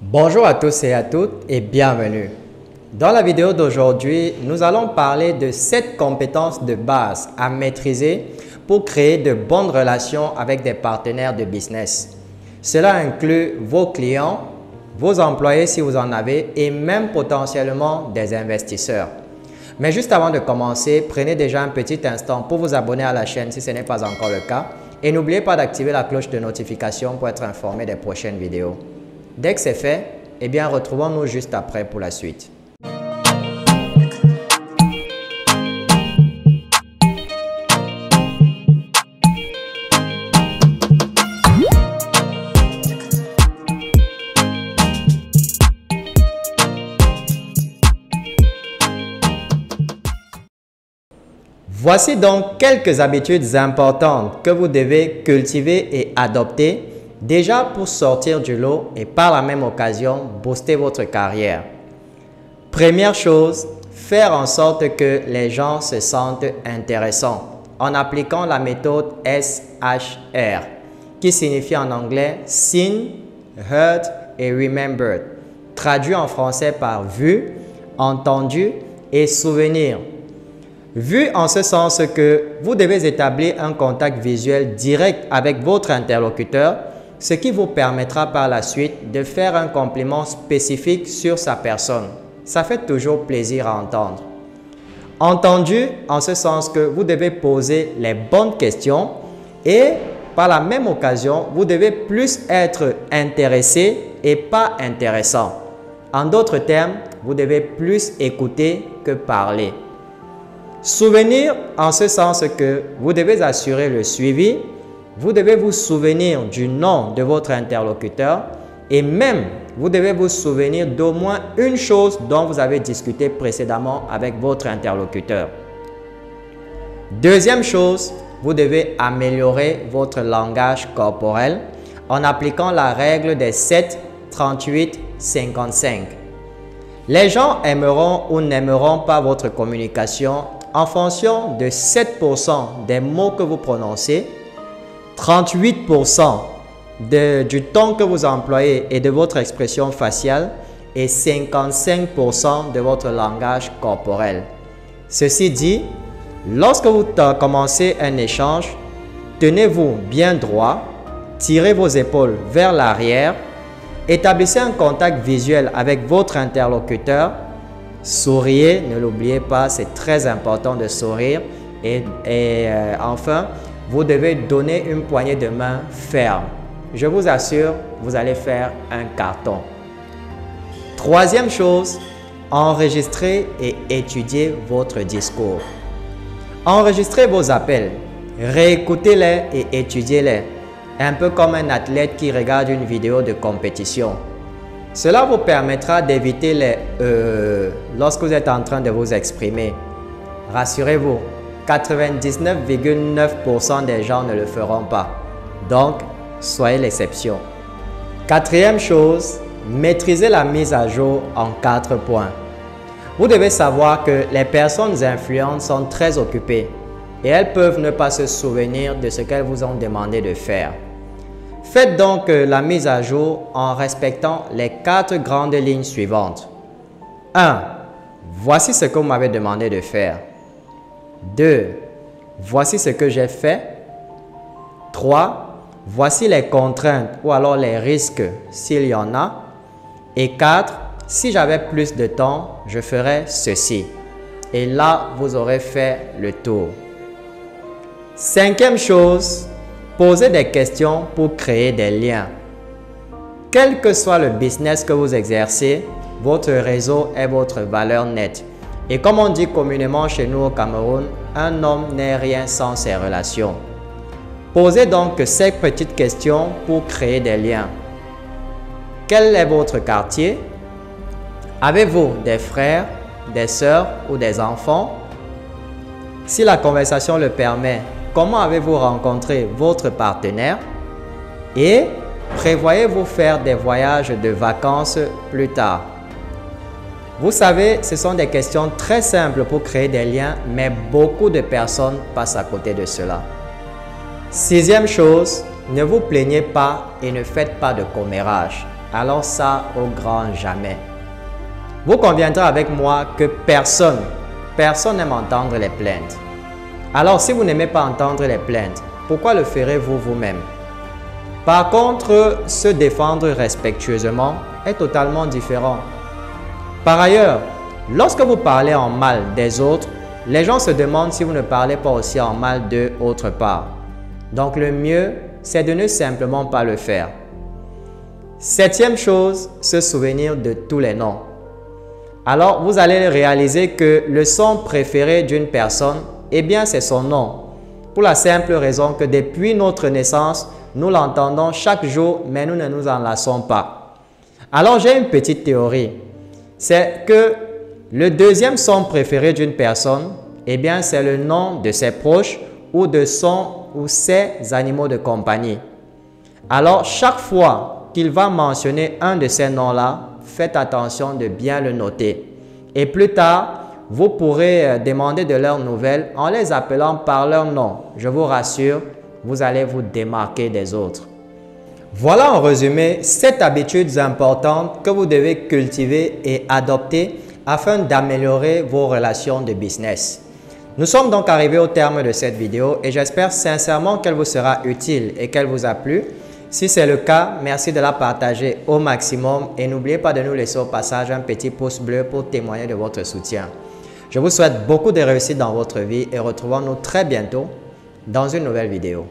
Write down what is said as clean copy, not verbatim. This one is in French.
Bonjour à tous et à toutes et bienvenue. Dans la vidéo d'aujourd'hui, nous allons parler de 7 compétences de base à maîtriser pour créer de bonnes relations avec des partenaires de business. Cela inclut vos clients, vos employés si vous en avez et même potentiellement des investisseurs. Mais juste avant de commencer, prenez déjà un petit instant pour vous abonner à la chaîne si ce n'est pas encore le cas et n'oubliez pas d'activer la cloche de notification pour être informé des prochaines vidéos. Dès que c'est fait, eh bien retrouvons-nous juste après pour la suite. Voici donc quelques habitudes importantes que vous devez cultiver et adopter déjà pour sortir du lot et par la même occasion booster votre carrière. Première chose, faire en sorte que les gens se sentent intéressants en appliquant la méthode SHR qui signifie en anglais Seen, Heard et Remembered, traduit en français par vu, entendu et souvenir. Vu en ce sens que vous devez établir un contact visuel direct avec votre interlocuteur, ce qui vous permettra par la suite de faire un compliment spécifique sur sa personne. Ça fait toujours plaisir à entendre. Entendu en ce sens que vous devez poser les bonnes questions et par la même occasion, vous devez plus être intéressé et pas intéressant. En d'autres termes, vous devez plus écouter que parler. Souvenir en ce sens que vous devez assurer le suivi, vous devez vous souvenir du nom de votre interlocuteur et même vous devez vous souvenir d'au moins une chose dont vous avez discuté précédemment avec votre interlocuteur. Deuxième chose, vous devez améliorer votre langage corporel en appliquant la règle des 7, 38, 55. Les gens aimeront ou n'aimeront pas votre communication en fonction de 7% des mots que vous prononcez, 38% du ton que vous employez et de votre expression faciale et 55% de votre langage corporel. Ceci dit, lorsque vous commencez un échange, tenez-vous bien droit, tirez vos épaules vers l'arrière, établissez un contact visuel avec votre interlocuteur. Souriez, ne l'oubliez pas, c'est très important de sourire. Enfin, vous devez donner une poignée de main ferme. Je vous assure, vous allez faire un carton. Troisième chose, enregistrez et étudiez votre discours. Enregistrez vos appels, réécoutez-les et étudiez-les. Un peu comme un athlète qui regarde une vidéo de compétition. Cela vous permettra d'éviter les lorsque vous êtes en train de vous exprimer. Rassurez-vous, 99,9% des gens ne le feront pas. Donc, soyez l'exception. Quatrième chose, maîtrisez la mise à jour en 4 points. Vous devez savoir que les personnes influentes sont très occupées et elles peuvent ne pas se souvenir de ce qu'elles vous ont demandé de faire. Faites donc la mise à jour en respectant les 4 grandes lignes suivantes. 1. Voici ce que vous m'avez demandé de faire. 2. Voici ce que j'ai fait. 3. Voici les contraintes ou alors les risques s'il y en a. Et 4. Si j'avais plus de temps, je ferais ceci. Et là, vous aurez fait le tour. Cinquième chose, posez des questions pour créer des liens. Quel que soit le business que vous exercez, votre réseau est votre valeur nette. Et comme on dit communément chez nous au Cameroun, un homme n'est rien sans ses relations. Posez donc ces petites questions pour créer des liens. Quel est votre quartier? Avez-vous des frères, des sœurs ou des enfants? Si la conversation le permet, comment avez-vous rencontré votre partenaire? Et prévoyez-vous faire des voyages de vacances plus tard? Vous savez, ce sont des questions très simples pour créer des liens, mais beaucoup de personnes passent à côté de cela. Sixième chose, ne vous plaignez pas et ne faites pas de commérage. alors ça au grand jamais. Vous conviendrez avec moi que personne n'aime entendre les plaintes. Alors si vous n'aimez pas entendre les plaintes, pourquoi le ferez-vous vous-même? Par contre, se défendre respectueusement est totalement différent. Par ailleurs, lorsque vous parlez en mal des autres, les gens se demandent si vous ne parlez pas aussi en mal d'eux autre part. Donc le mieux, c'est de ne simplement pas le faire. Septième chose, se souvenir de tous les noms. Alors vous allez réaliser que le son préféré d'une personne, eh bien c'est son nom. Pour la simple raison que depuis notre naissance, nous l'entendons chaque jour, mais nous ne nous en lassons pas. Alors j'ai une petite théorie. C'est que le deuxième son préféré d'une personne, eh bien c'est le nom de ses proches ou de son ou ses animaux de compagnie. Alors chaque fois qu'il va mentionner un de ces noms-là, faites attention de bien le noter. Et plus tard, vous pourrez demander de leurs nouvelles en les appelant par leur nom. Je vous rassure, vous allez vous démarquer des autres. Voilà en résumé 7 habitudes importantes que vous devez cultiver et adopter afin d'améliorer vos relations de business. Nous sommes donc arrivés au terme de cette vidéo et j'espère sincèrement qu'elle vous sera utile et qu'elle vous a plu. Si c'est le cas, merci de la partager au maximum et n'oubliez pas de nous laisser au passage un petit pouce bleu pour témoigner de votre soutien. Je vous souhaite beaucoup de réussite dans votre vie et retrouvons-nous très bientôt dans une nouvelle vidéo.